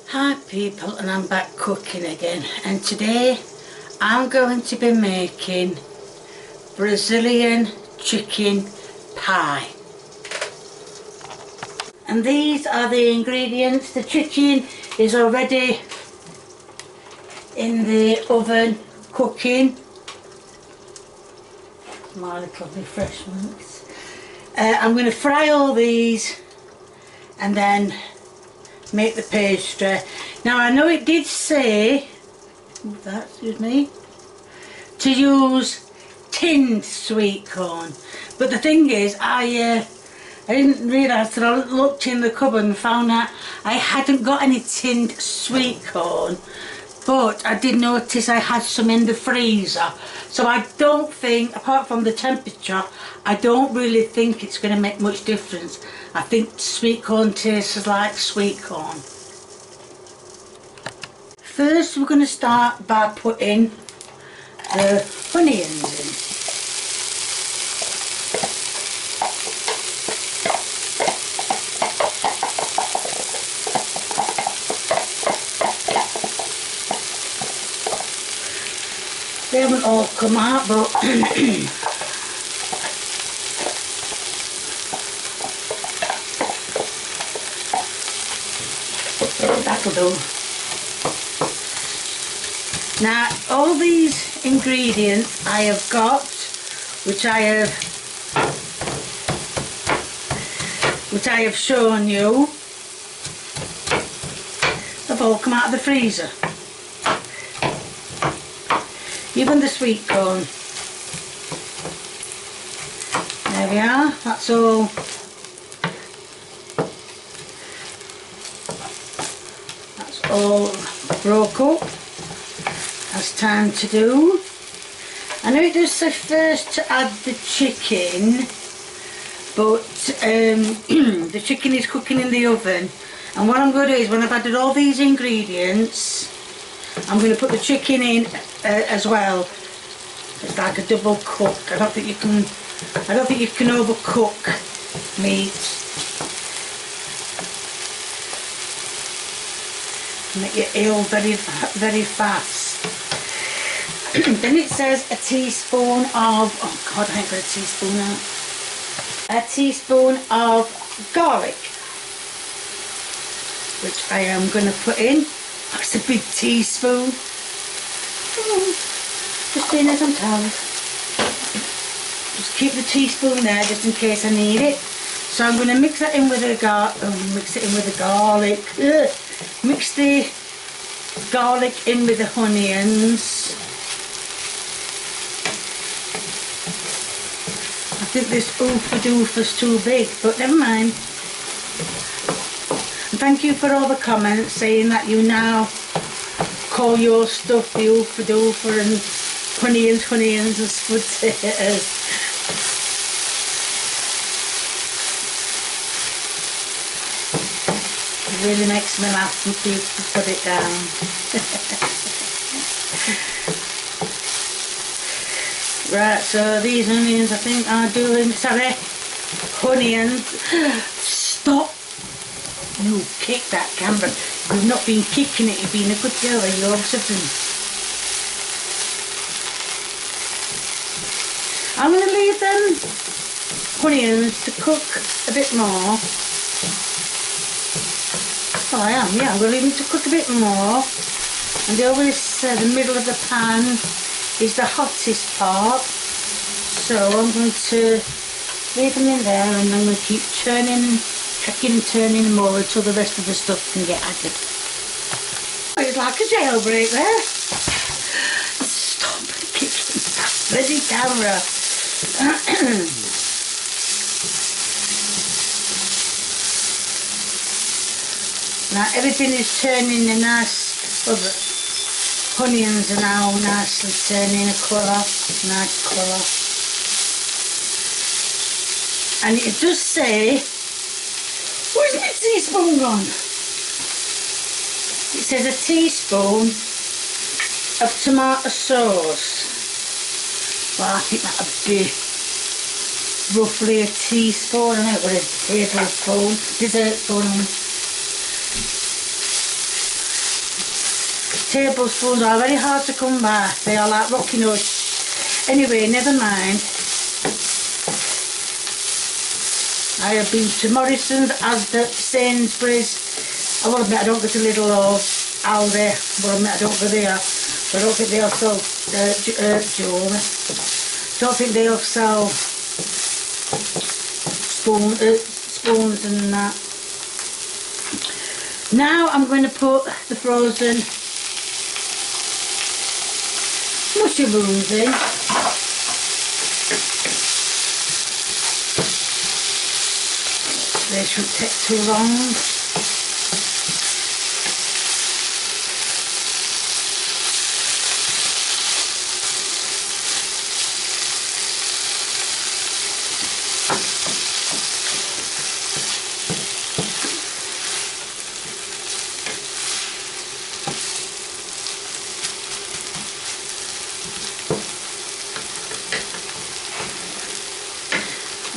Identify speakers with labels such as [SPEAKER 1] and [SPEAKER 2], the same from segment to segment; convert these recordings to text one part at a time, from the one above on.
[SPEAKER 1] Hi people, and I'm back cooking again, and today I'm going to be making Brazilian chicken pie. And these are the ingredients. The chicken is already in the oven cooking. My little refreshments. I'm going to fry all these and then make the pastry. Now I know it did say, excuse me, to use tinned sweet corn, but the thing is I didn't realise that I looked in the cupboard and found out I hadn't got any tinned sweet corn, but I did notice I had some in the freezer. So I don't think, apart from the temperature, I don't really think it's going to make much difference. I think sweet corn tastes like sweet corn. First we're going to start by putting the onions in. They haven't all come out, but that'll do. Now all these ingredients I have got, which I have shown you, have all come out of the freezer. Even the sweet corn. There we are, that's all. That's all broke up. That's time to do. I know it does say first to add the chicken, but the chicken is cooking in the oven. And what I'm going to do is, when I've added all these ingredients, I'm going to put the chicken in as well. It's like a double cook. I don't think you can overcook meat. Make it ill very fast. Then it says a teaspoon of, oh god, I ain't got a teaspoon now. A teaspoon of garlic, which I am going to put in. That's a big teaspoon. Just doing as I'm told. Just keep the teaspoon there just in case I need it. So I'm going to mix that in with the garlic. Mix the garlic in with the onions. I think this oofa doofa's too big, but never mind. And thank you for all the comments saying that you now call your stuff the oofa doofa and onions and potatoes. It really makes me laugh when people put it down. Right, so these onions I think are doing, sorry, onions. Stop! You kick that camera. You've not been kicking it, you've been a good girl, you observant. I'm going to leave them onions to cook a bit more. Oh, I am, yeah, I'm going to leave them to cook a bit more. And they always say the middle of the pan is the hottest part. So I'm going to leave them in there and I'm going to keep turning, checking and turning them over until the rest of the stuff can get added. It's like a jailbreak there. Stop kicking that bloody camera. Now everything is turning a nice, well, the onions are now nicely turning a colour, nice colour. And it does say, where's my teaspoon gone? It says a teaspoon of tomato sauce. Well, I think that would be roughly a teaspoon. I don't know what a tablespoon, dessert spoon. tablespoons are very hard to come by. They are like rocky nuts. Anyway, never mind. I have been to Morrison's, Asda, Sainsbury's. I will admit I don't go to Lidl or Aldi, but I admit I don't go there. But I don't think they'll sell jewellery. Don't think they'll sell spoons and that. Now I'm going to put the frozen mushrooms in. They shouldn't take too long.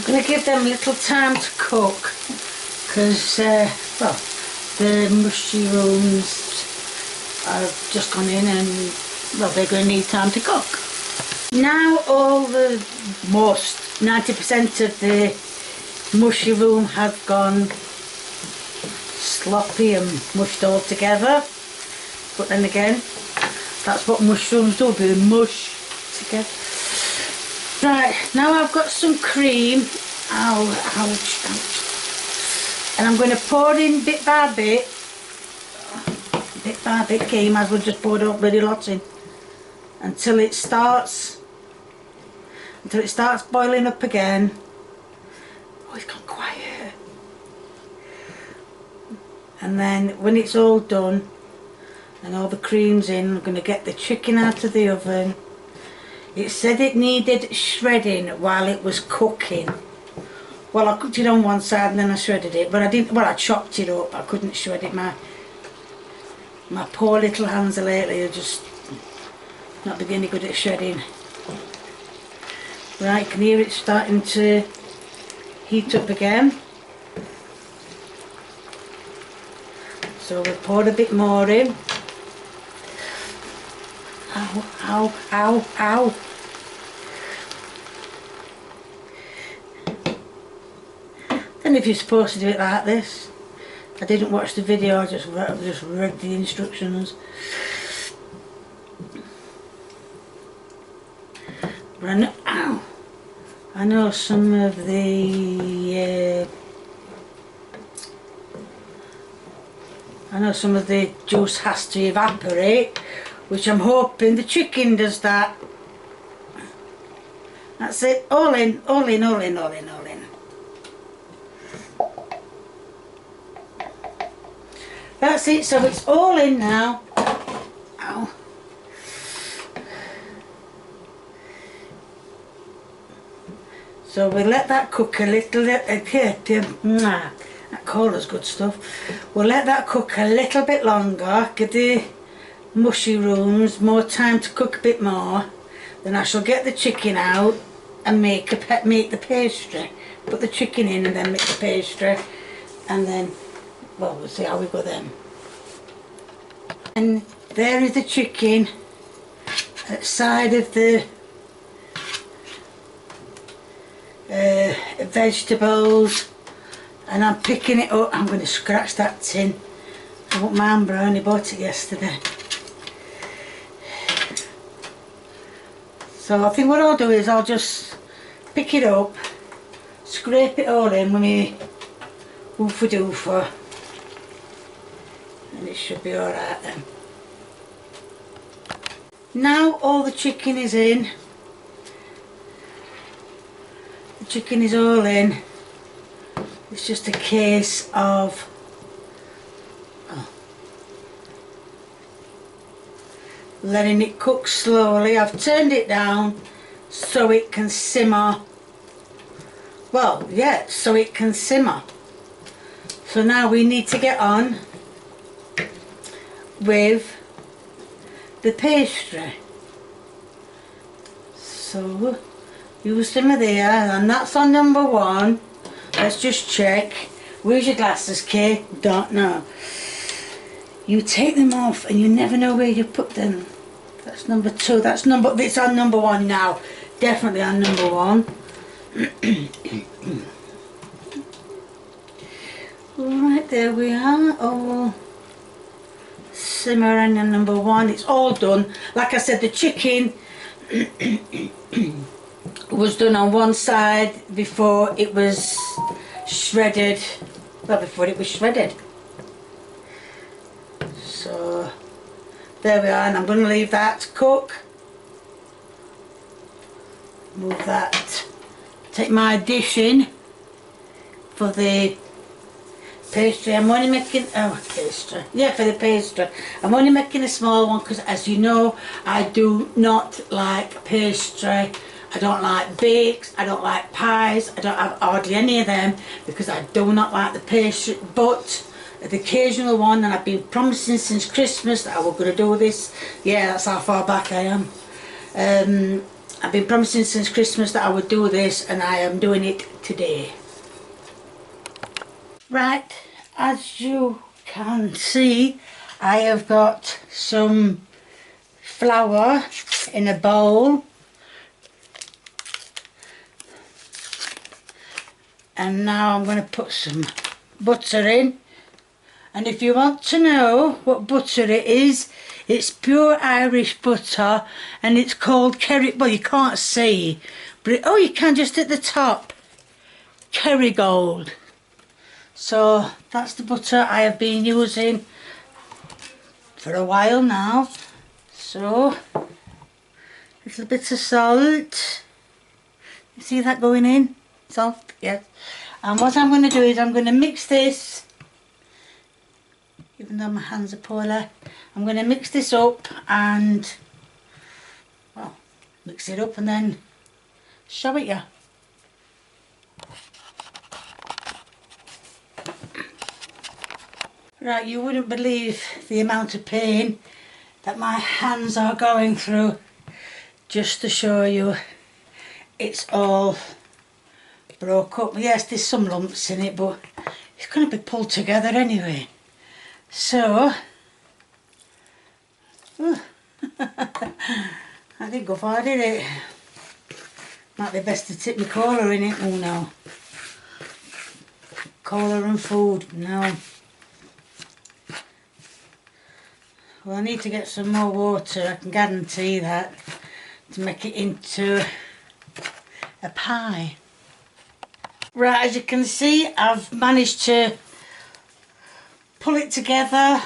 [SPEAKER 1] I'm going to give them a little time to cook because, well, the mushrooms have just gone in and, well, they're going to need time to cook. Now all the, most, 90% of the mushroom have gone sloppy and mushed all together. But then again, that's what mushrooms do, they mush together. Right, now I've got some cream. Ow, ouch, ouch. And I'm going to pour in bit by bit cream, as we'll just pour up bloody lots in until it starts boiling up again. Oh, it's gone quiet. And then when it's all done and all the cream's in, I'm going to get the chicken out of the oven. It said it needed shredding while it was cooking. Well, I cooked it on one side and then I shredded it, but I didn't, well, I chopped it up. I couldn't shred it. My poor little hands lately are just not beginning good at shredding. Right, you can hear it starting to heat up again. So we'll pour a bit more in. Ow, ow, ow, ow. Then if you're supposed to do it like this, I didn't watch the video, I just read the instructions. But I know some of the juice has to evaporate, which I'm hoping the chicken does that. That's it, all in, all in, all in, all in, all in. That's it, so it's all in now. Ow. So we'll let that cook a little, that colour's good stuff. We'll let that cook a little bit longer, give the mushrooms more time to cook a bit more. Then I shall get the chicken out and make the pastry. Put the chicken in and then make the pastry, and then, well, we'll see how we go then. And there is the chicken outside of the vegetables, and I'm picking it up. I'm going to scratch that tin. I want my hand brown, I bought it yesterday. So I think what I'll do is I'll just pick it up, scrape it all in with me oofa doofa, and it should be alright then. Now all the chicken is in. The chicken is all in. It's just a case of letting it cook slowly. I've turned it down so it can simmer. Well, yeah, so it can simmer. So now we need to get on with the pastry. So use some of there, and that's on number 1. Let's just check. Where's your glasses, Kay? Don't know. you take them off and you never know where you put them. That's number 2. It's on number 1 now. Definitely on number 1. Right, there we are. All simmering on number 1. It's all done. Like I said, the chicken was done on one side before it was shredded. Well, before it was shredded. So there we are, and I'm going to leave that cook. Move that. Take my dish in for the pastry. I'm only making pastry. Yeah, for the pastry. I'm only making a small one because, as you know, I do not like pastry. I don't like bakes. I don't like pies. I don't have hardly any of them because I do not like the pastry. But the occasional one, and I've been promising since Christmas that I was going to do this. Yeah, that's how far back I am. I've been promising since Christmas that I would do this, and I am doing it today. Right, as you can see, I have got some flour in a bowl, and now I'm going to put some butter in. And if you want to know what butter it is, it's pure Irish butter, and it's called Kerry. Well, you can't see, but oh, you can just at the top. Kerrygold. So that's the butter I have been using for a while now. So a little bit of salt. You see that going in? Salt, yes. And what I'm going to do is I'm going to mix this. Even though my hands are poorly, I'm going to mix this up and, well, mix it up and then show it you. Right, you wouldn't believe the amount of pain that my hands are going through just to show you it's all broke up. Yes, there's some lumps in it, but it's going to be pulled together anyway. So, I didn't go far, did it? Might be best to tip my cola in it. Oh no. Cola and food, no. Well, I need to get some more water, I can guarantee that, to make it into a pie. Right, as you can see, I've managed to pull it together.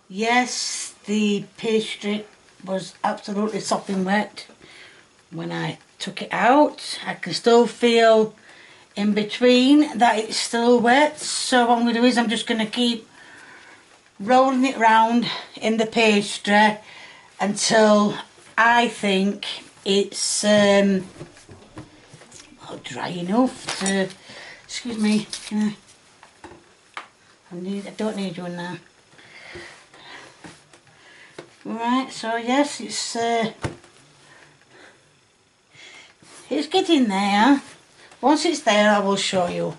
[SPEAKER 1] Yes, the pastry was absolutely sopping wet when I took it out. I can still feel in between that it's still wet, so what I'm going to do is I'm just going to keep rolling it round in the pastry until I think it's dry enough to, excuse me, can I don't need one now. Right, so yes, it's getting there. Once it's there, I will show you.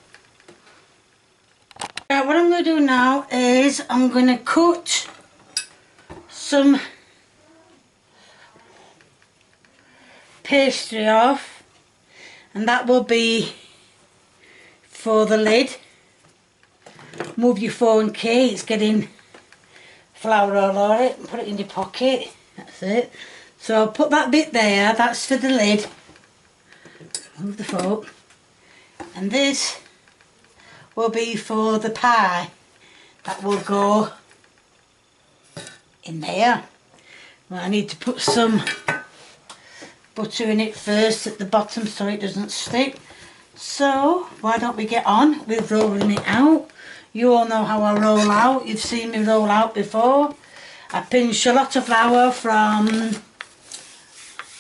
[SPEAKER 1] Right, what I'm going to do now is I'm going to cut some pastry off, and that will be for the lid. Move your phone, Kate, it's getting flour all over it, and put it in your pocket. That's it. So I'll put that bit there, that's for the lid. Move the fork. And this will be for the pie. That will go in there. Well, I need to put some butter in it first at the bottom so it doesn't stick. So why don't we get on with rolling it out? You all know how I roll out. You've seen me roll out before. I pinch a lot of flour from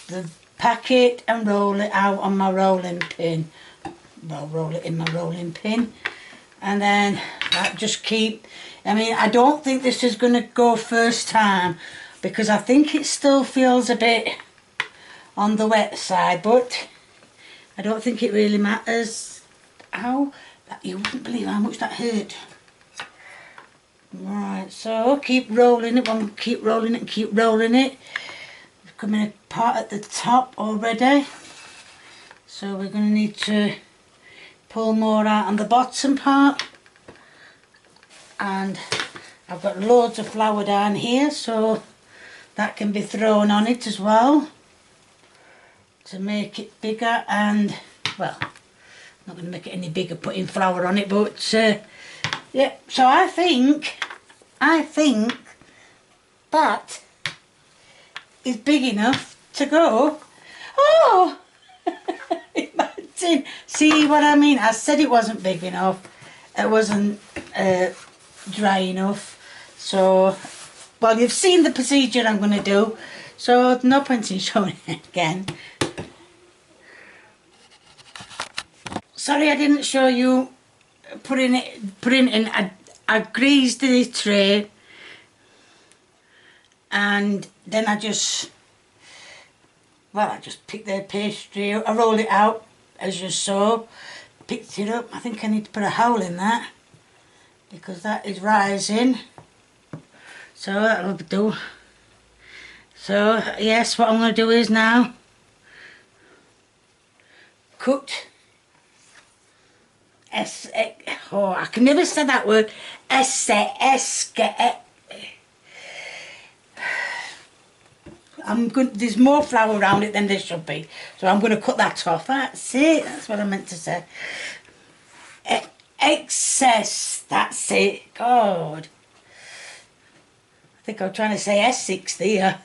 [SPEAKER 1] the packet and roll it out on my rolling pin. Well, roll it in my rolling pin. And then that just keep, I mean, I don't think this is going to go first time because I think it still feels a bit on the wet side, but I don't think it really matters. Ow, you wouldn't believe how much that hurt. So keep rolling it, keep rolling it and keep rolling it. We're coming apart at the top already. So we're going to need to pull more out on the bottom part. And I've got loads of flour down here, so that can be thrown on it as well to make it bigger. And well, I'm not going to make it any bigger putting flour on it, but yeah, so I think that is big enough to go. Oh, imagine, see what I mean? I said it wasn't big enough, it wasn't dry enough. So, well, you've seen the procedure I'm going to do, so no point in showing it again. Sorry I didn't show you putting it in. I greased the tray, and then I just picked the pastry, I rolled it out as you saw, picked it up. I think I need to put a hole in that because that is rising, so that'll do. So yes, what I'm going to do is now cut I can never say that word. There's more flour around it than there should be, so I'm going to cut that off. That's it, that's what I meant to say. Excess, that's it. God, I think I'm trying to say Essex there.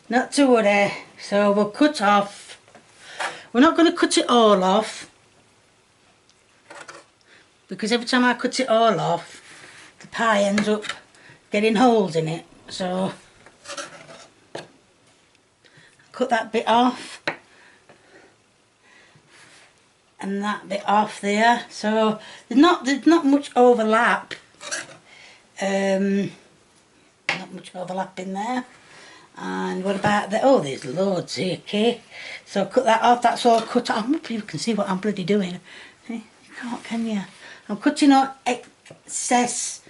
[SPEAKER 1] Not to worry. So we'll cut off. We're not going to cut it all off, because every time I cut it all off, the pie ends up getting holes in it. So cut that bit off and that bit off there. So there's not much overlap. Not much overlap in there. And what about the, oh, there's loads here, okay. So cut that off, that's all cut off. I hope you can see what I'm bloody doing. You can't, can you? I'm cutting out excess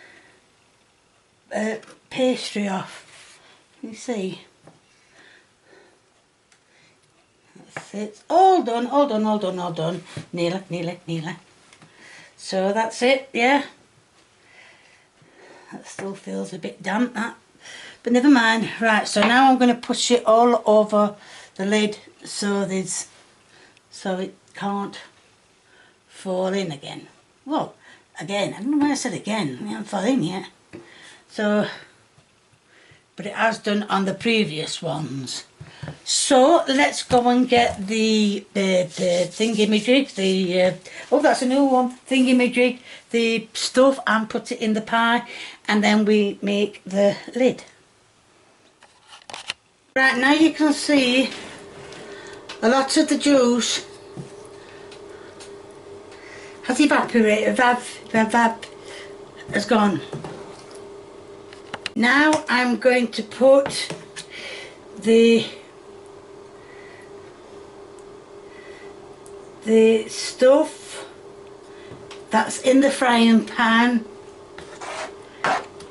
[SPEAKER 1] pastry off. You see? That's it. All done, all done, all done, all done. Nearly. So that's it, yeah. That still feels a bit damp, that. But never mind. Right, so now I'm going to push it all over the lid so it can't fall in again. Well, again, I don't know why I said again. It hasn't fallen in yet. So, but it has done on the previous ones. So let's go and get the thingy-majig, oh, that's a new one, thingy-majig, the stuff, and put it in the pie, and then we make the lid. Right, now you can see a lot of the juice has evaporated, has gone. Now I'm going to put the stuff that's in the frying pan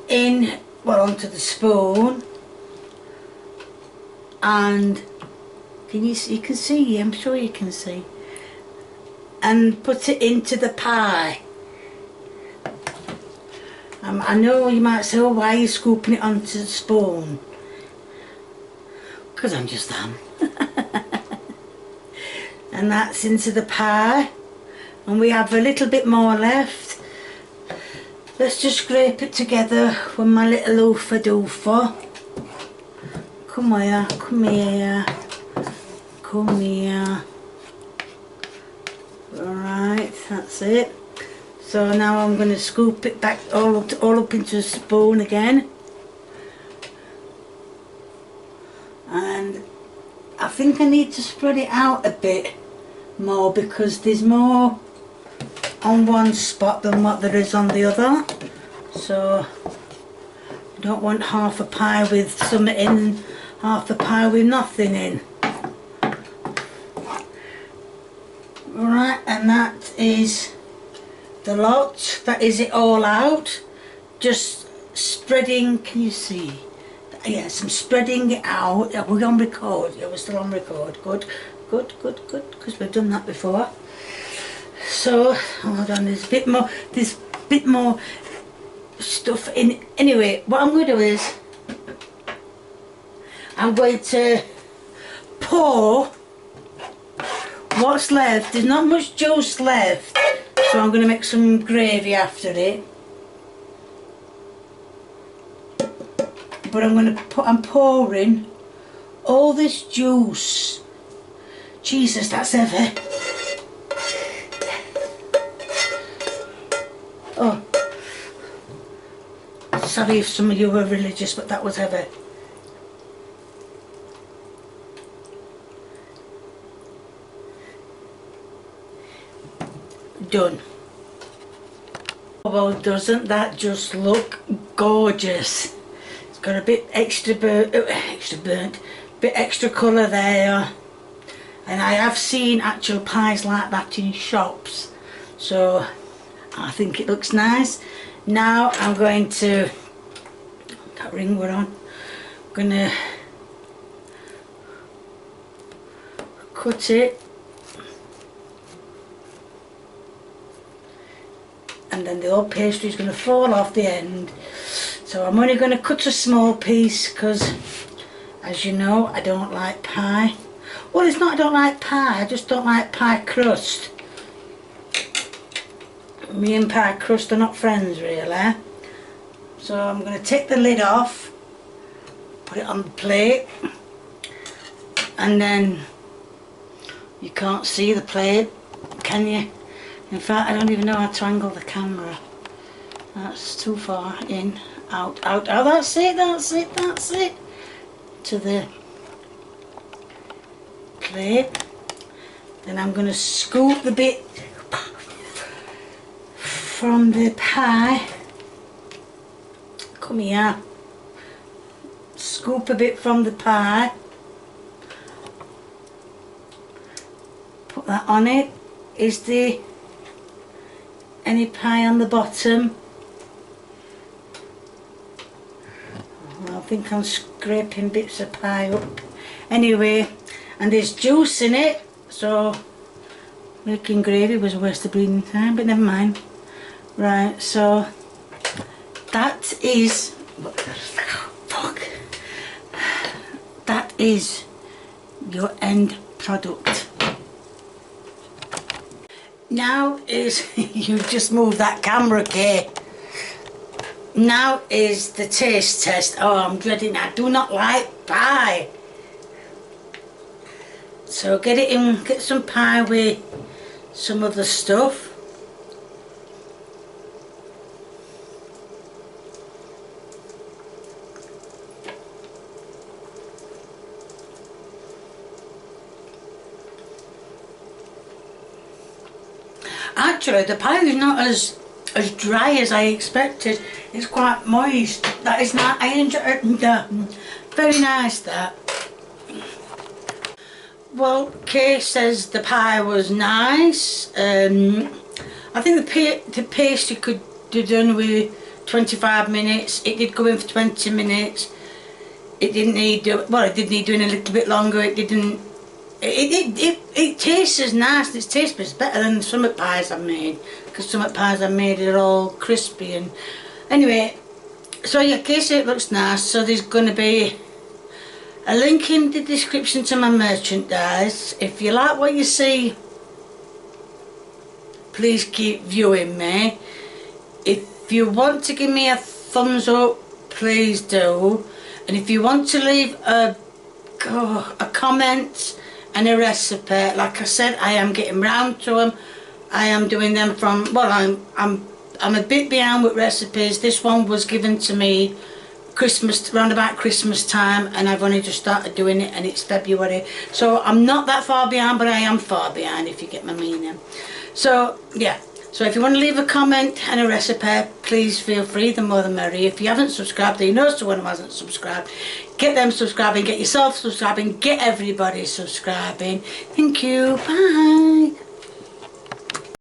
[SPEAKER 1] in, well, onto the spoon, and you can see, I'm sure you can see, and put it into the pie. I know you might say, oh, why are you scooping it onto the spoon? Because I'm just them. And that's into the pie, and we have a little bit more left. Let's just scrape it together with my little loofah doofer. Come here, come here, come here. Right, that's it. So now I'm going to scoop it back all up into a spoon again. And I think I need to spread it out a bit more, because there's more on one spot than what there is on the other. So I don't want half a pie with something in, half a pie with nothing in. Right, and that is the lot. That is it all out. just spreading, can you see? Yes, I'm spreading it out. Are we on record? Yeah, we're still on record. Good, good, good, good, because we've done that before. So, hold on, there's a bit more stuff in. Anyway, what I'm going to do is, I'm going to pour what's left. There's not much juice left, so I'm going to make some gravy after it. But I'm pouring all this juice. Jesus, that's heavy. Oh, sorry if some of you were religious, but that was heavy. Done. Well, doesn't that just look gorgeous? It's got a bit extra bit extra colour there, and I have seen actual pies like that in shops, so I think it looks nice. Now I'm going to, that ring we're on, I'm going to cut it, and then the old pastry is going to fall off the end. So I'm only going to cut a small piece because, as you know, I don't like pie. Well, it's not I don't like pie, I just don't like pie crust. Me and pie crust are not friends really. So I'm going to take the lid off, put it on the plate, and then you can't see the plate, can you? In fact, I don't even know how to angle the camera. That's too far in, out, out, oh, that's it, that's it, that's it. To the plate. Then I'm going to scoop the bit from the pie. Come here. Scoop a bit from the pie. Put that on it. Is there any pie on the bottom? I think I'm scraping bits of pie up. Anyway, and there's juice in it, so making gravy was a waste of breathing time, but never mind. Right, so that is, fuck, that is your end product. Now is, you just moved that camera, okay? Now is the taste test. Oh, I'm dreading, I do not like pie. So get it in, get some pie with some other stuff. Actually, the pie is not as dry as I expected. It's quite moist. That is not, I enjoy it. Very nice, that. Well, Kay says the pie was nice. I think the pastry could be done with 25 minutes. It did go in for 20 minutes. It didn't need, well, it did need doing a little bit longer. It didn't. It tastes as nice. It tastes better than some pies I've made, because some pies I've made are all crispy. And anyway, so yeah, Kay said it looks nice. So there's going to be a link in the description to my merchandise. If you like what you see, please keep viewing me. If you want to give me a thumbs up, please do. And if you want to leave a comment and a recipe, like I said, I am getting round to them. I am doing them from, well, I'm a bit behind with recipes. This one was given to me round about Christmas time, and I've only just started doing it, and it's February, so I'm not that far behind, but I am far behind, if you get my meaning. So yeah, so if you want to leave a comment and a recipe, please feel free, the more the merry. If you haven't subscribed, or you know someone who hasn't subscribed, get them subscribing, get yourself subscribing, get everybody subscribing. Thank you, bye.